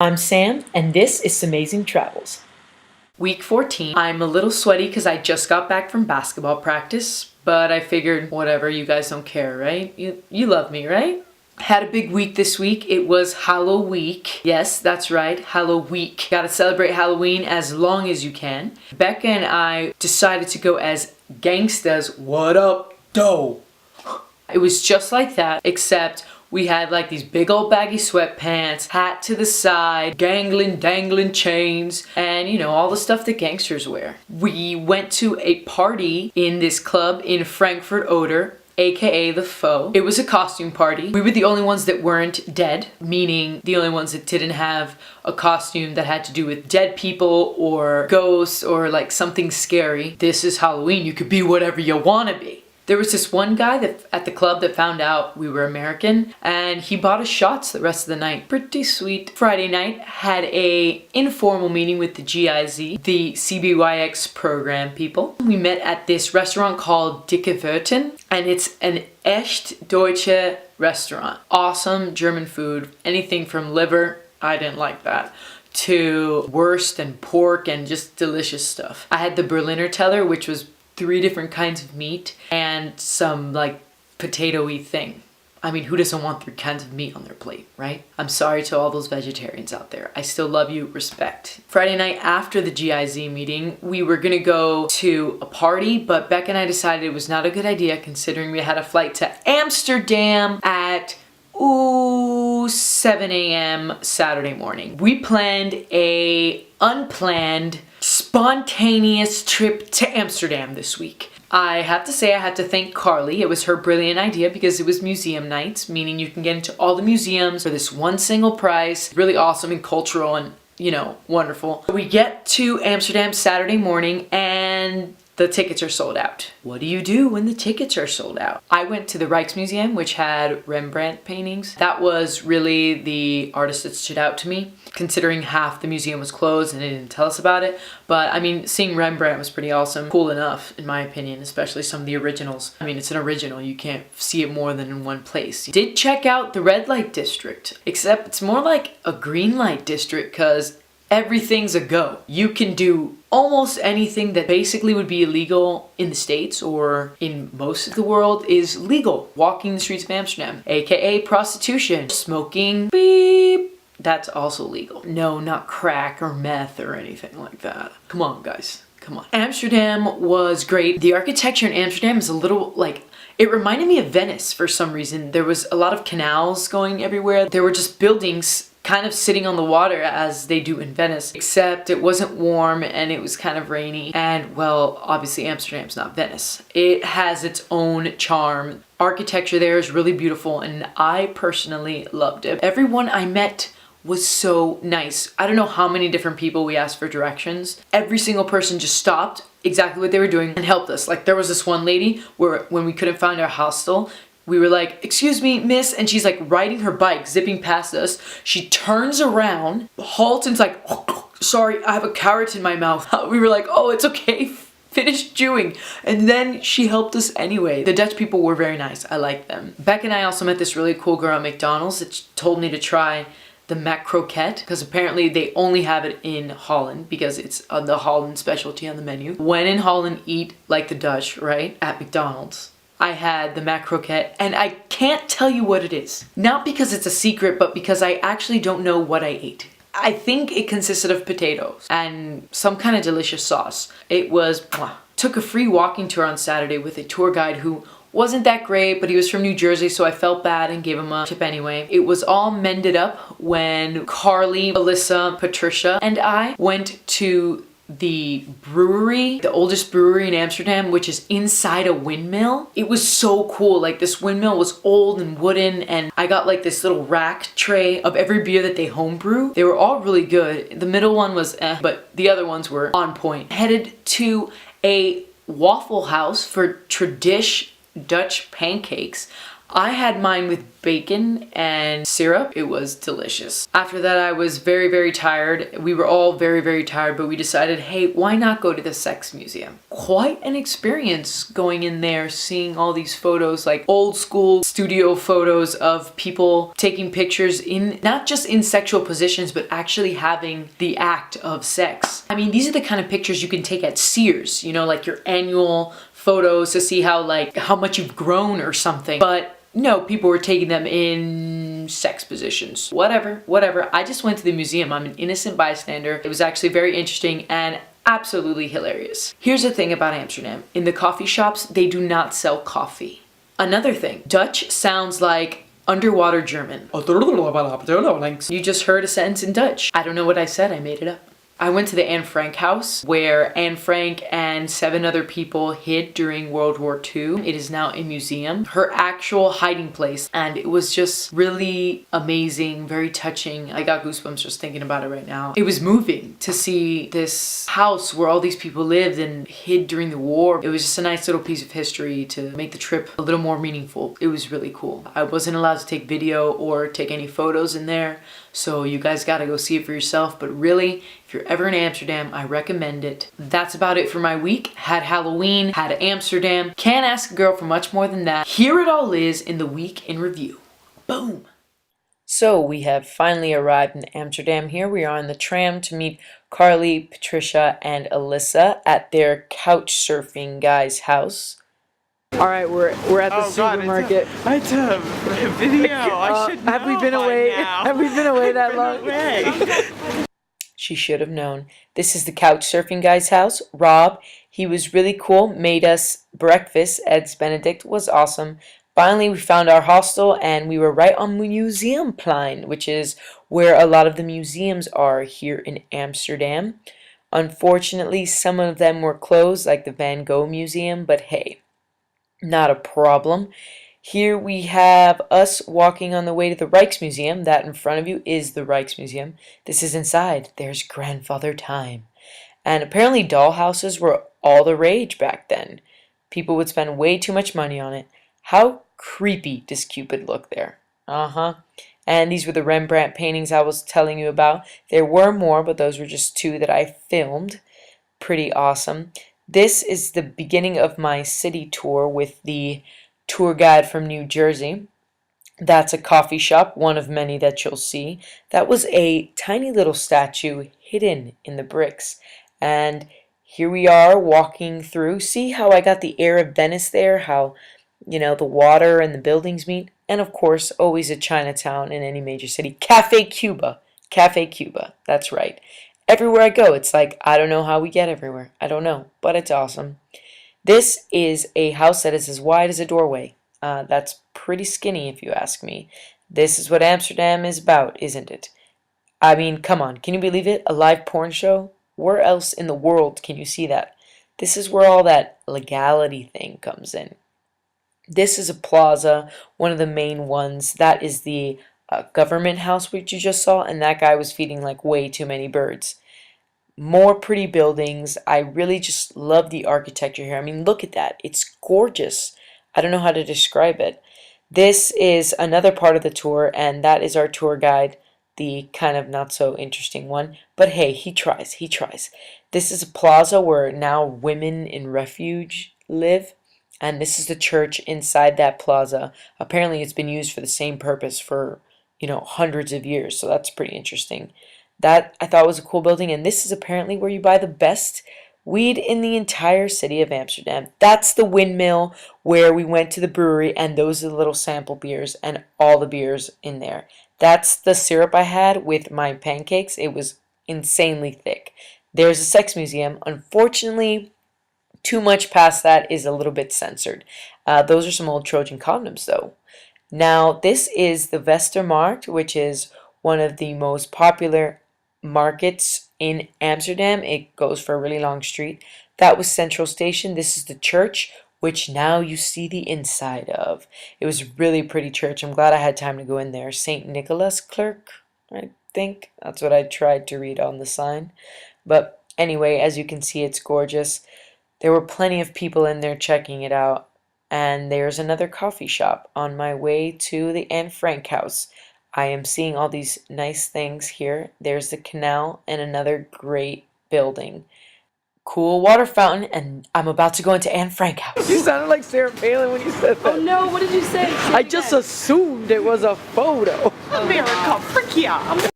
I'm Sam, and this is SamazingTravels. Week 14. I'm a little sweaty because I just got back from basketball practice, but I figured, whatever, you guys don't care, right? You love me, right? Had a big week this week. It was Halloween. Yes, that's right, Halloween. Gotta celebrate Halloween as long as you can. Becca and I decided to go as gangstas. What up, doe? It was just like that, except we had like these big old baggy sweatpants, hat to the side, dangling chains, and you know, all the stuff that gangsters wear. We went to a party in this club in Frankfurt Oder, aka the Foe. It was a costume party. We were the only ones that weren't dead, meaning the only ones that didn't have a costume that had to do with dead people or ghosts or like something scary. This is Halloween. You could be whatever you want to be. There was this one guy at the club that found out we were American, and he bought us shots the rest of the night. Pretty sweet. Friday night, had a informal meeting with the GIZ, the CBYX program people. We met at this restaurant called Dicke Wirten, and it's an echt deutsche restaurant. Awesome German food, anything from liver, I didn't like that, to wurst and pork and just delicious stuff. I had the Berliner Teller, which was 3 different kinds of meat and some like potato-y thing. I mean, who doesn't want 3 kinds of meat on their plate, right? I'm sorry to all those vegetarians out there. I still love you, respect. Friday night after the GIZ meeting, we were gonna go to a party, but Becca and I decided it was not a good idea considering we had a flight to Amsterdam at 7 a.m. Saturday morning. We planned a unplanned, spontaneous trip to Amsterdam this week. I have to say I had to thank Carly. It was her brilliant idea because it was museum nights, meaning you can get into all the museums for this one single price. Really awesome and cultural and, you know, wonderful. We get to Amsterdam Saturday morning and the tickets are sold out. What do you do when the tickets are sold out? I went to the Rijksmuseum, which had Rembrandt paintings. That was really the artist that stood out to me, considering half the museum was closed and they didn't tell us about it. But I mean, seeing Rembrandt was pretty awesome. Cool enough, in my opinion, especially some of the originals. I mean, it's an original. You can't see it more than in one place. Did check out the red light district, except it's more like a green light district because everything's a go. You can do almost anything that basically would be illegal in the States or in most of the world is legal. Walking the streets of Amsterdam, aka prostitution, smoking, beep, that's also legal. No, not crack or meth or anything like that. Come on, guys. Come on. Amsterdam was great. The architecture in Amsterdam is a little like, it reminded me of Venice for some reason. There was a lot of canals going everywhere. There were just buildings kind of sitting on the water as they do in Venice, except it wasn't warm and it was kind of rainy. And well, obviously Amsterdam's not Venice. It has its own charm. Architecture there is really beautiful and I personally loved it. Everyone I met was so nice. I don't know how many different people we asked for directions. Every single person just stopped exactly what they were doing and helped us. Like there was this one lady where when we couldn't find our hostel, we were like, "Excuse me, miss," and she's like riding her bike, zipping past us. She turns around, halts, and is like, "Oh, sorry, I have a carrot in my mouth." We were like, "Oh, it's okay, finish chewing." And then she helped us anyway. The Dutch people were very nice. I liked them. Beck and I also met this really cool girl at McDonald's that told me to try the mac croquette because apparently they only have it in Holland because it's the Holland specialty on the menu. When in Holland, eat like the Dutch, right? At McDonald's. I had the mac croquette and I can't tell you what it is. Not because it's a secret, but because I actually don't know what I ate. I think it consisted of potatoes and some kind of delicious sauce. It was, mwah. Took a free walking tour on Saturday with a tour guide who wasn't that great, but he was from New Jersey, so I felt bad and gave him a tip anyway. It was all mended up when Carly, Alyssa, Patricia, and I went to the brewery, the oldest brewery in Amsterdam, which is inside a windmill. It was so cool. Like this windmill was old and wooden and I got like this little rack tray of every beer that they homebrew. They were all really good. The middle one was but the other ones were on point. Headed to a Waffle House for tradish Dutch pancakes. I had mine with bacon and syrup. It was delicious. After that, I was very, very tired. We were all very, very tired, but we decided, hey, why not go to the sex museum? Quite an experience going in there, seeing all these photos, like old school studio photos of people taking pictures in, not just in sexual positions, but actually having the act of sex. I mean, these are the kind of pictures you can take at Sears, you know, like your annual photos to see how much you've grown or something. But no, people were taking them in sex positions. Whatever. I just went to the museum. I'm an innocent bystander. It was actually very interesting and absolutely hilarious. Here's the thing about Amsterdam. In the coffee shops, they do not sell coffee. Another thing, Dutch sounds like underwater German. You just heard a sentence in Dutch. I don't know what I said. I made it up. I went to the Anne Frank house where Anne Frank and 7 other people hid during World War II. It is now a museum, her actual hiding place, and it was just really amazing, very touching. I got goosebumps just thinking about it right now. It was moving to see this house where all these people lived and hid during the war. It was just a nice little piece of history to make the trip a little more meaningful. It was really cool. I wasn't allowed to take video or take any photos in there, so you guys gotta go see it for yourself. But really, if you're ever in Amsterdam, I recommend it. That's about it for my week. Had Halloween, had Amsterdam. Can't ask a girl for much more than that. Here it all is in the week in review. Boom. So we have finally arrived in Amsterdam. Here we are on the tram to meet Carly, Patricia, and Alyssa at their couch surfing guy's house. All right, we're at the supermarket. It's a video. I should know. Have we been away? Now. Have we been away that long? She should have known. This is the couch surfing guy's house. Rob, he was really cool. Made us breakfast. Eggs Benedict was awesome. Finally, we found our hostel, and we were right on Museumplein, which is where a lot of the museums are here in Amsterdam. Unfortunately, some of them were closed, like the Van Gogh Museum, but hey, not a problem. Here we have us walking on the way to the Rijksmuseum. That in front of you is the Rijksmuseum. This is inside. There's Grandfather Time. And apparently dollhouses were all the rage back then. People would spend way too much money on it. How creepy does Cupid look there? And these were the Rembrandt paintings I was telling you about. There were more, but those were just 2 that I filmed. Pretty awesome. This is the beginning of my city tour with the tour guide from New Jersey. That's a coffee shop, one of many that you'll see. That was a tiny little statue hidden in the bricks. And here we are walking through. See how I got the air of Venice there? How, you know, the water and the buildings meet? And of course, always a Chinatown in any major city. Cafe Cuba. Cafe Cuba. That's right. Everywhere I go, it's like, I don't know how we get everywhere. I don't know, but it's awesome. This is a house that is as wide as a doorway. That's pretty skinny if you ask me. This is what Amsterdam is about, isn't it? I mean, come on, can you believe it? A live porn show? Where else in the world can you see that? This is where all that legality thing comes in. This is a plaza, one of the main ones. That is the government house which you just saw, and that guy was feeding like way too many birds. More pretty buildings. I really just love the architecture here. I mean, look at that. It's gorgeous. I don't know how to describe it. This is another part of the tour, and that is our tour guide, the kind of not so interesting one. But hey, he tries. This is a plaza where now women in refuge live, and this is the church inside that plaza. Apparently it's been used for the same purpose for, you know, hundreds of years, so that's pretty interesting. That I thought was a cool building, and this is apparently where you buy the best weed in the entire city of Amsterdam. That's the windmill where we went to the brewery, and those are the little sample beers and all the beers in there. That's the syrup I had with my pancakes. It was insanely thick. There's a sex museum. Unfortunately, too much past that is a little bit censored. Those are some old Trojan condoms, though. Now, this is the Westermarkt, which is one of the most popular markets in Amsterdam. It goes for a really long street. That was Central Station. This is the church, which now you see the inside of. It was a really pretty church. I'm glad I had time to go in there. St. Nicholas Clerk, I think. That's what I tried to read on the sign. But anyway, as you can see, it's gorgeous. There were plenty of people in there checking it out. And there's another coffee shop on my way to the Anne Frank house. I am seeing all these nice things here. There's the canal and another great building. Cool water fountain, and I'm about to go into Anne Frank house. You sounded like Sarah Palin when you said that. Oh no, what did you say? I just assumed it was a photo. America, freak yeah.